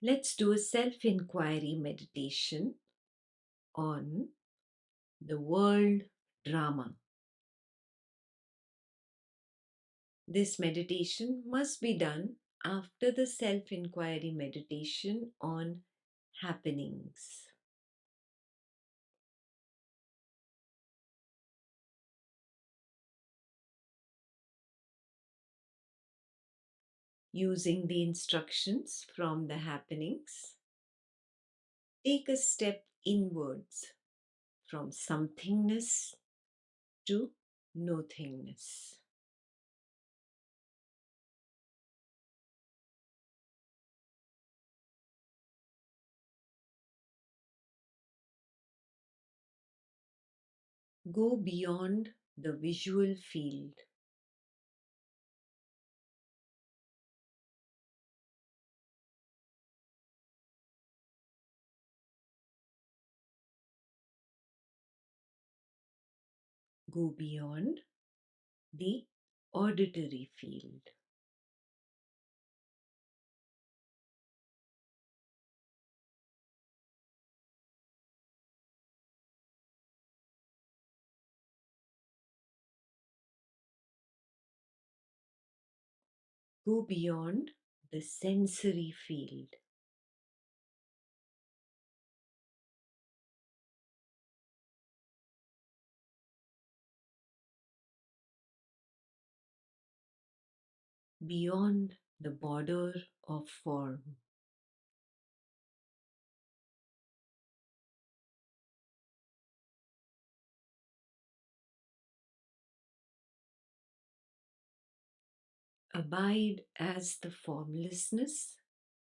Let's do a self inquiry meditation on the world drama. This meditation must be done after the self inquiry meditation on happenings. Using the instructions from the happenings, take a step inwards from somethingness to nothingness. Go beyond the visual field. Go beyond the auditory field. Go beyond the sensory field. Beyond the border of form. Abide as the formlessness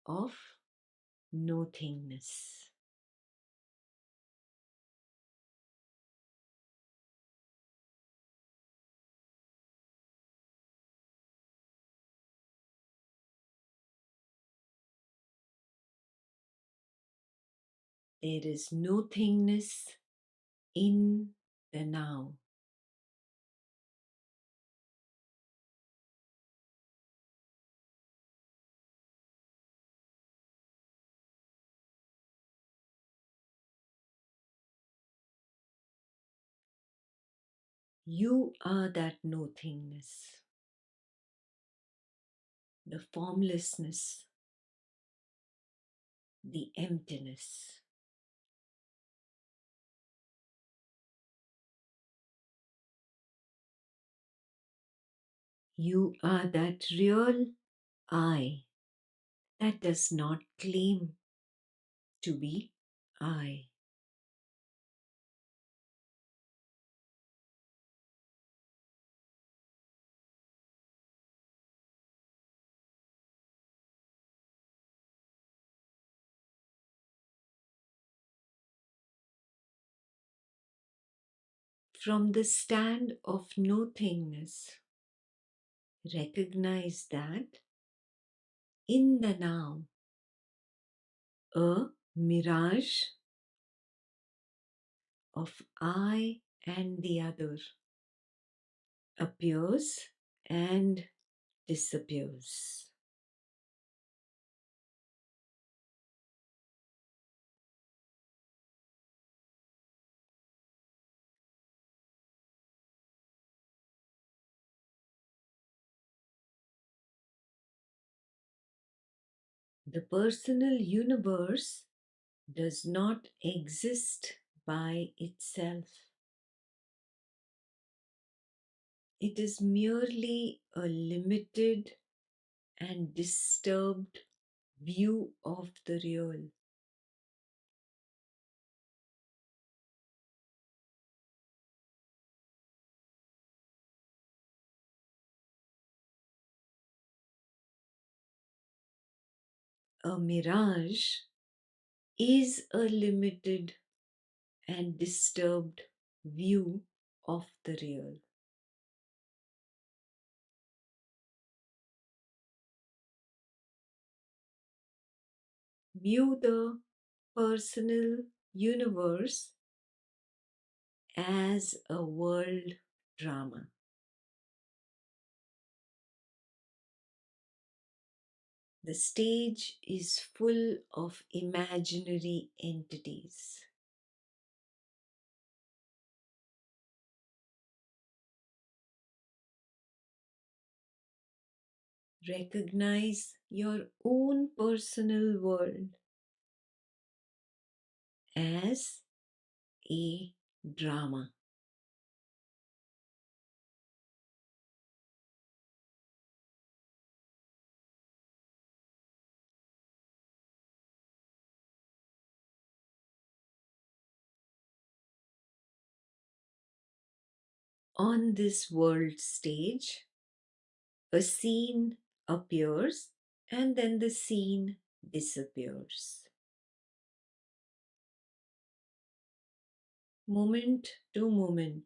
of nothingness. There is nothingness in the now. You are that nothingness, the formlessness, the emptiness. You are that real I that does not claim to be I. From the stand of nothingness, recognize that in the now, a mirage of I and the other appears and disappears. The personal universe does not exist by itself. It is merely a limited and disturbed view of the real. A mirage is a limited and disturbed view of the real. View the personal universe as a world drama. The stage is full of imaginary entities. Recognize your own personal world as a drama. On this world stage, a scene appears and then the scene disappears. Moment to moment,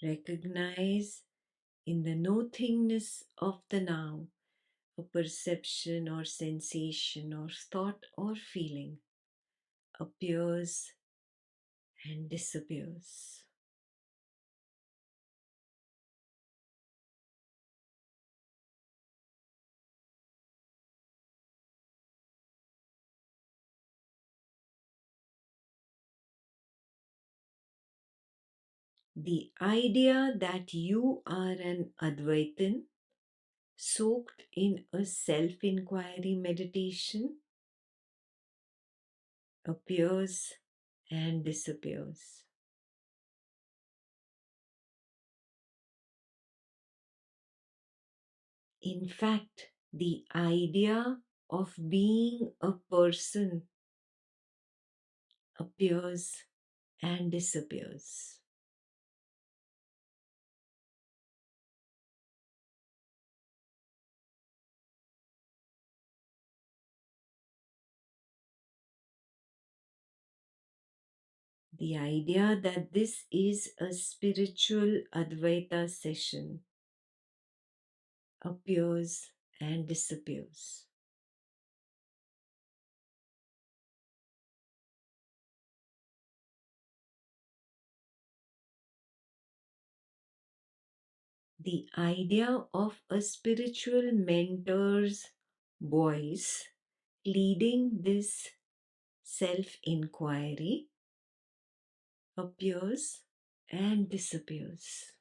recognize in the nothingness of the now a perception or sensation or thought or feeling appears and disappears. The idea that you are an Advaitin soaked in a self inquiry meditation appears and disappears. In fact, the idea of being a person appears and disappears. The idea that this is a spiritual Advaita session appears and disappears. The idea of a spiritual mentor's voice leading this self inquiry appears and disappears.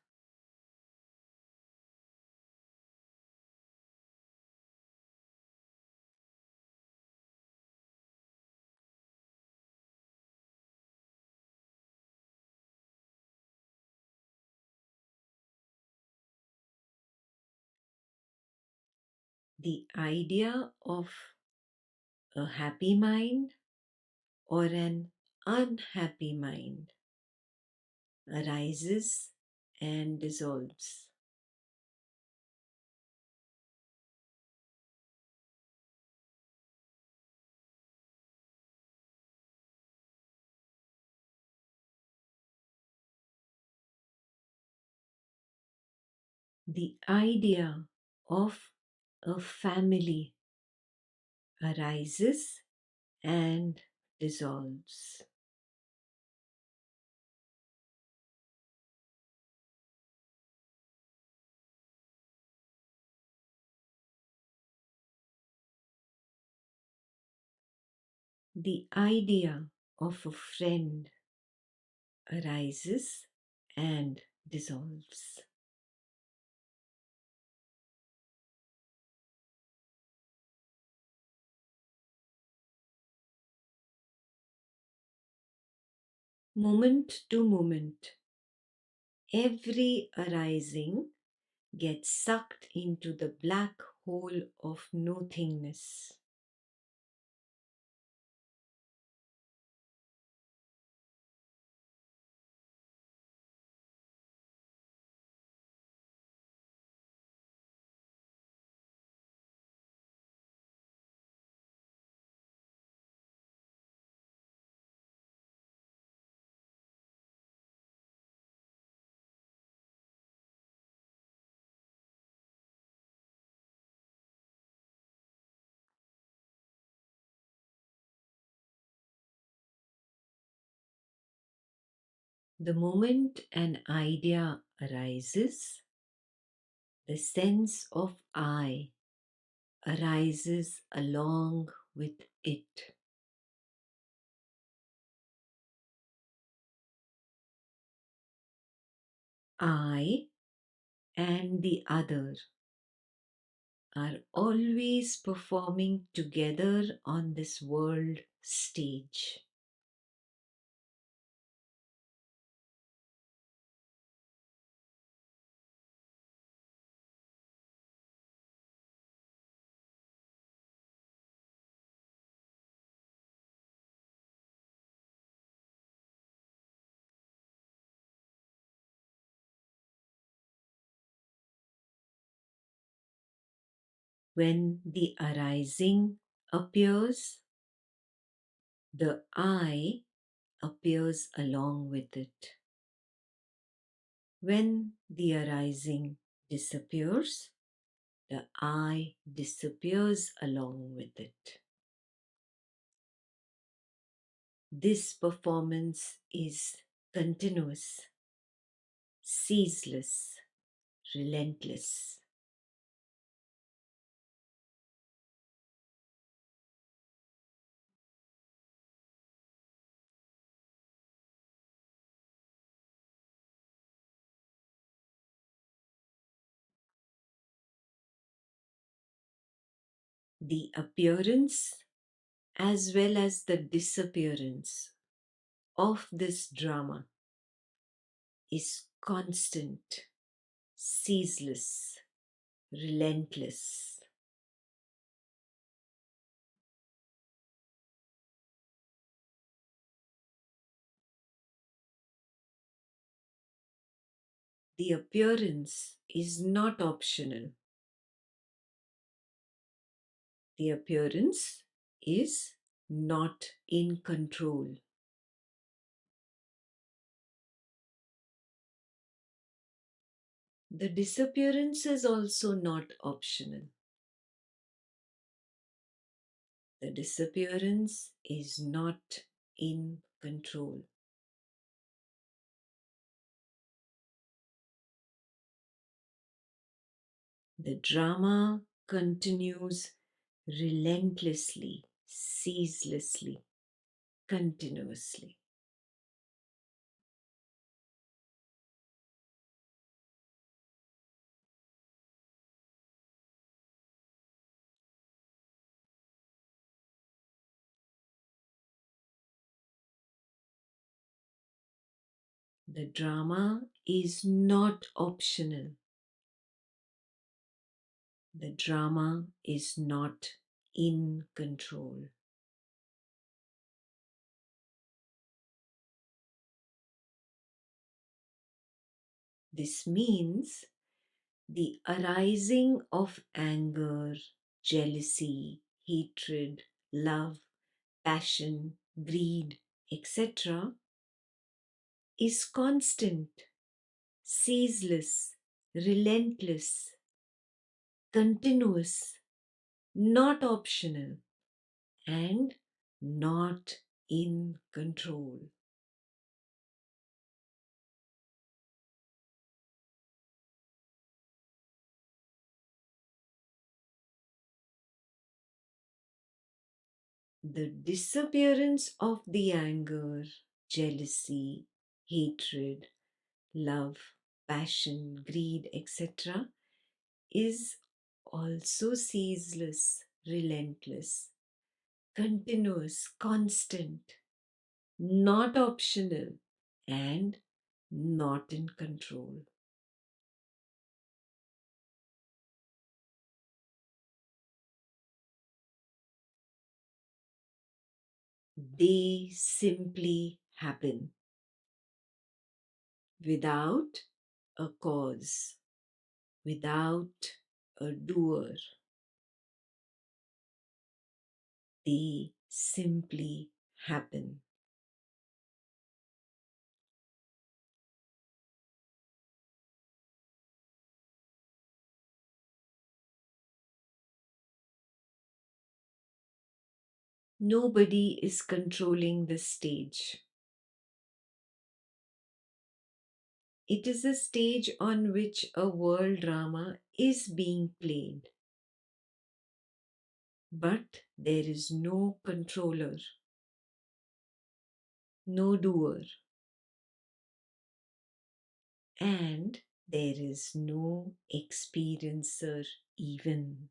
The idea of a happy mind or an unhappy mind arises and dissolves. The idea of a family arises and dissolves. The idea of a friend arises and dissolves. Moment to moment, every arising gets sucked into the black hole of nothingness. The moment an idea arises, the sense of I arises along with it. I and the other are always performing together on this world stage. When the arising appears, the I appears along with it. When the arising disappears, the I disappears along with it. This performance is continuous, ceaseless, relentless. The appearance as well as the disappearance of this drama is constant, ceaseless, relentless. The appearance is not optional. The appearance is not in control. The disappearance is also not optional. The disappearance is not in control. The drama continues relentlessly, ceaselessly, continuously. The drama is not optional. The drama is not in control. This means the arising of anger, jealousy, hatred, love, passion, greed, etc., is constant, ceaseless, relentless, continuous, not optional, and not in control. The disappearance of the anger, jealousy, hatred, love, passion, greed, etc., is also ceaseless, relentless, continuous, constant, not optional, and not in control. They simply happen without a cause, without a doer. They simply happen. Nobody is controlling the stage. It is a stage on which a world drama is being played. But there is no controller, no doer, and there is no experiencer even.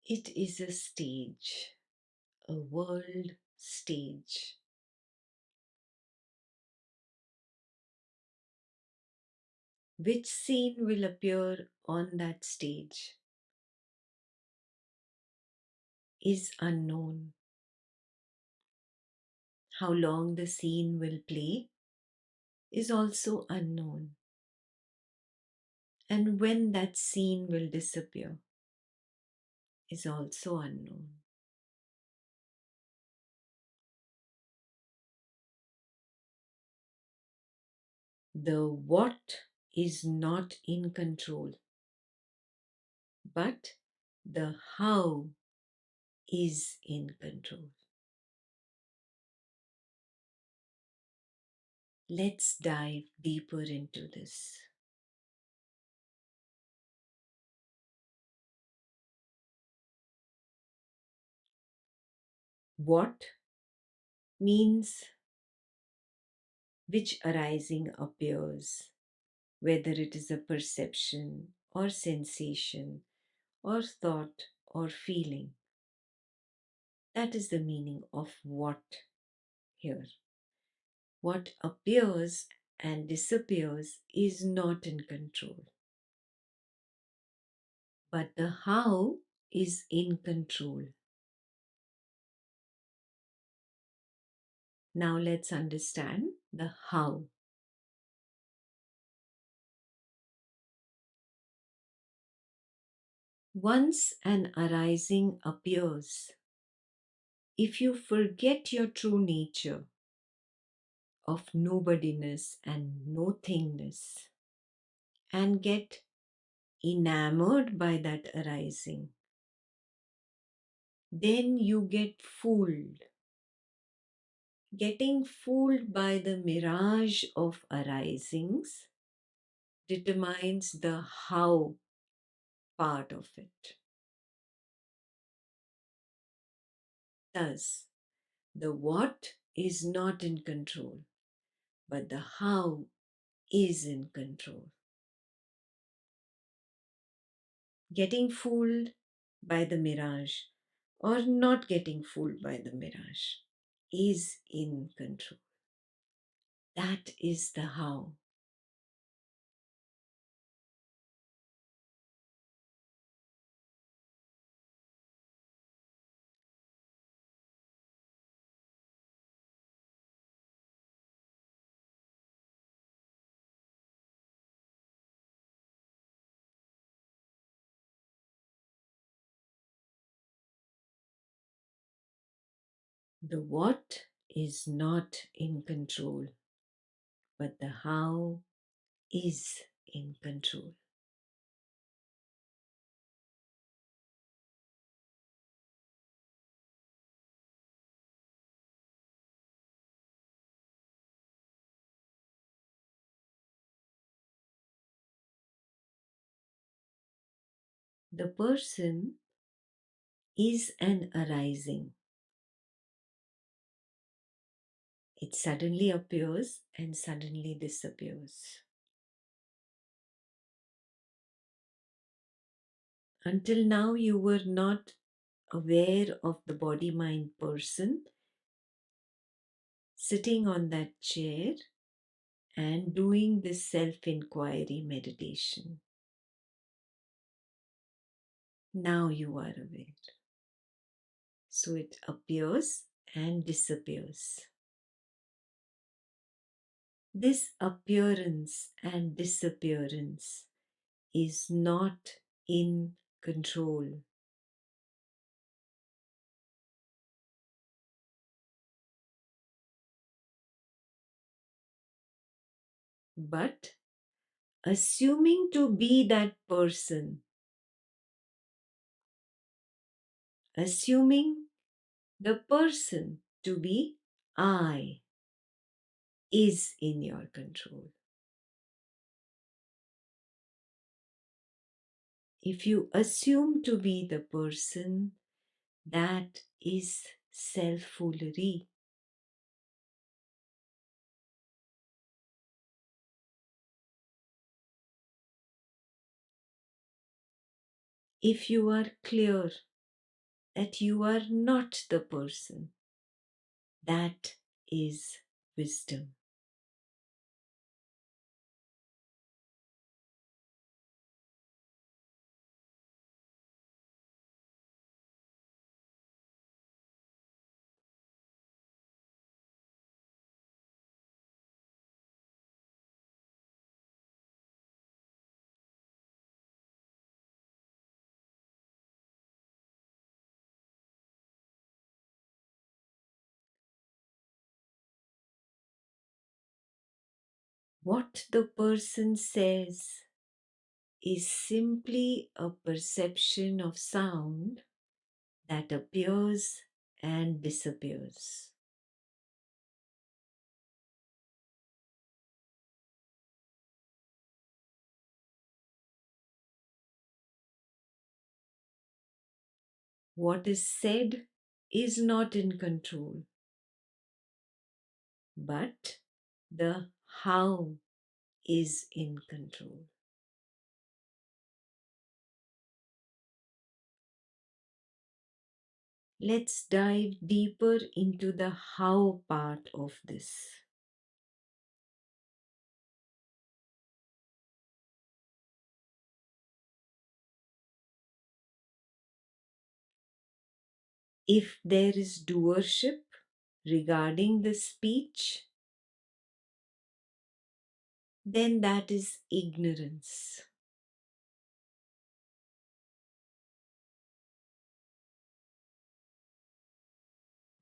It is a stage, a world stage. Which scene will appear on that stage is unknown. How long the scene will play is also unknown. And when that scene will disappear is also unknown. The what is not in control, but the how is in control. Let's dive deeper into this. What means which arising appears, whether it is a perception or sensation or thought or feeling. That is the meaning of what here. What appears and disappears is not in control, but the how is in control. Now let's understand the how. Once an arising appears, if you forget your true nature of nobodiness and nothingness and get enamored by that arising, then you get fooled. Getting fooled by the mirage of arisings determines the how part of it. Thus, the what is not in control, but the how is in control. Getting fooled by the mirage or not getting fooled by the mirage is in control. That is the how. The what is not in control, but the how is in control. The person is an arising. It suddenly appears and suddenly disappears. Until now, you were not aware of the body mind person sitting on that chair and doing this self inquiry meditation. Now you are aware. So it appears and disappears. This appearance and disappearance is not in control. But assuming to be that person, assuming the person to be I, is in your control. If you assume to be the person, that is self-foolery. If you are clear that you are not the person, that is wisdom. What the person says is simply a perception of sound that appears and disappears. What is said is not in control, but the how is in control. Let's dive deeper into the how part of this. If there is doership regarding the speech, then that is ignorance.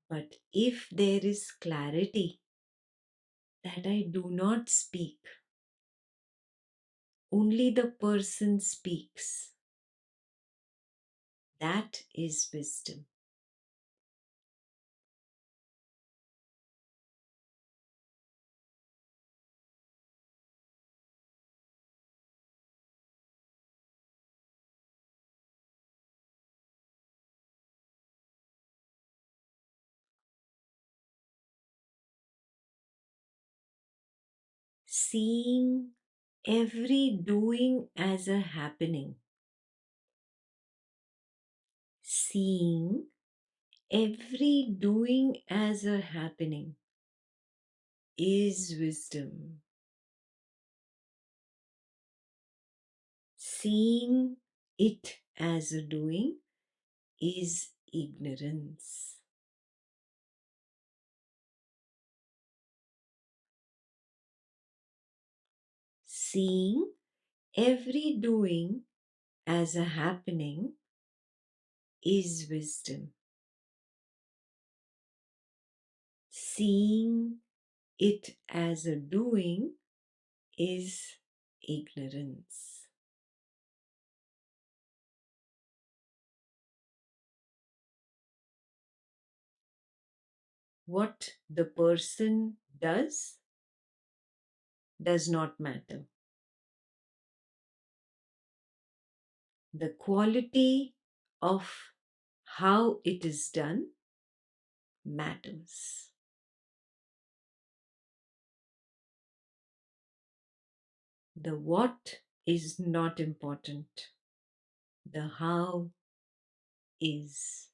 But if there is clarity that I do not speak, only the person speaks, that is wisdom. Seeing every doing as a happening. Seeing every doing as a happening is wisdom. Seeing it as a doing is ignorance. Seeing every doing as a happening is wisdom. Seeing it as a doing is ignorance. What the person does not matter. The quality of how it is done matters. The what is not important. The how is.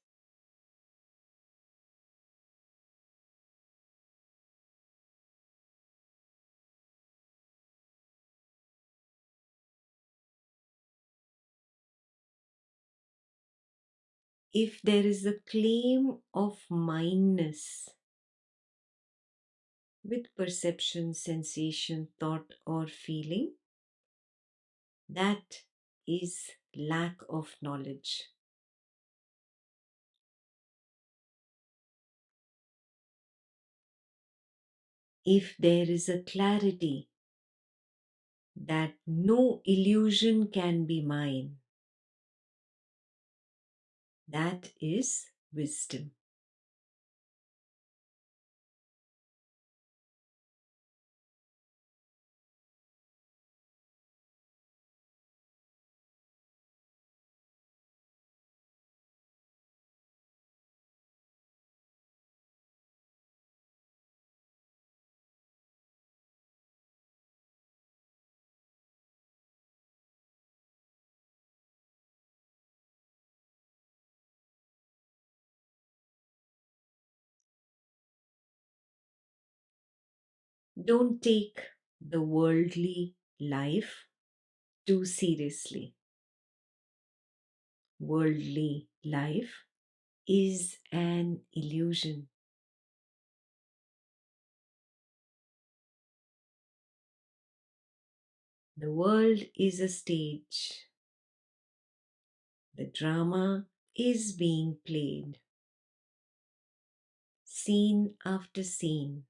If there is a claim of mindness with perception, sensation, thought, or feeling, that is lack of knowledge. If there is a clarity that no illusion can be mine, that is wisdom. Don't take the worldly life too seriously. Worldly life is an illusion. The world is a stage. The drama is being played. Scene after scene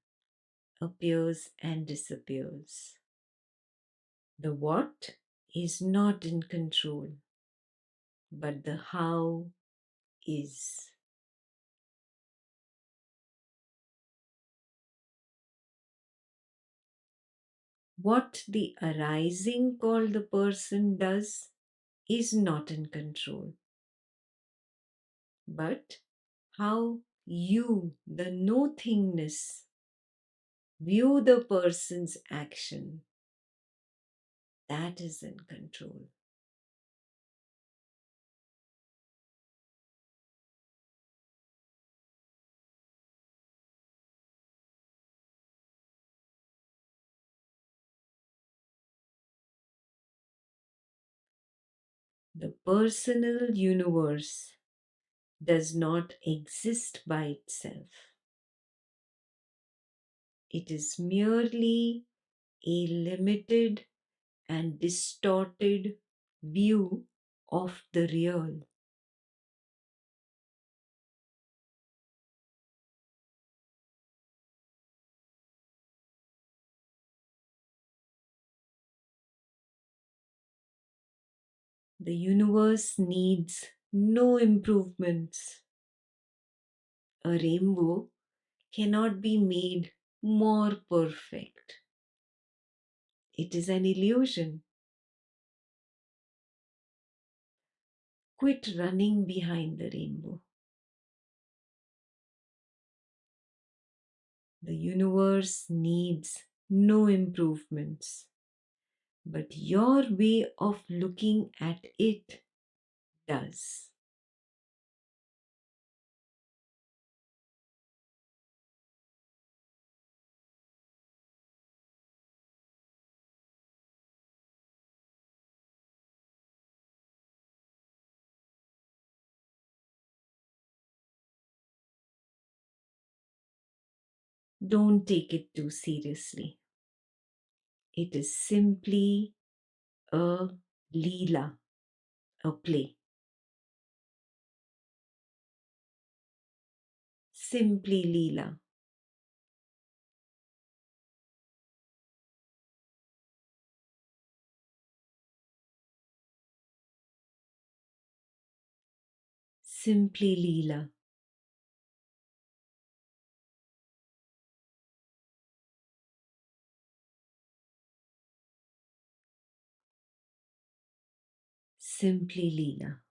appears and disappears. The what is not in control, but the how is. What the arising called the person does is not in control, but how you, the nothingness, view the person's action, that is in control. The personal universe does not exist by itself. It is merely a limited and distorted view of the real. The universe needs no improvements. A rainbow cannot be made more perfect. It is an illusion. Quit running behind the rainbow. The universe needs no improvements, but your way of looking at it does. Don't take it too seriously. It is simply a leela, a play. Simply leela. Simply leela. Simply leela.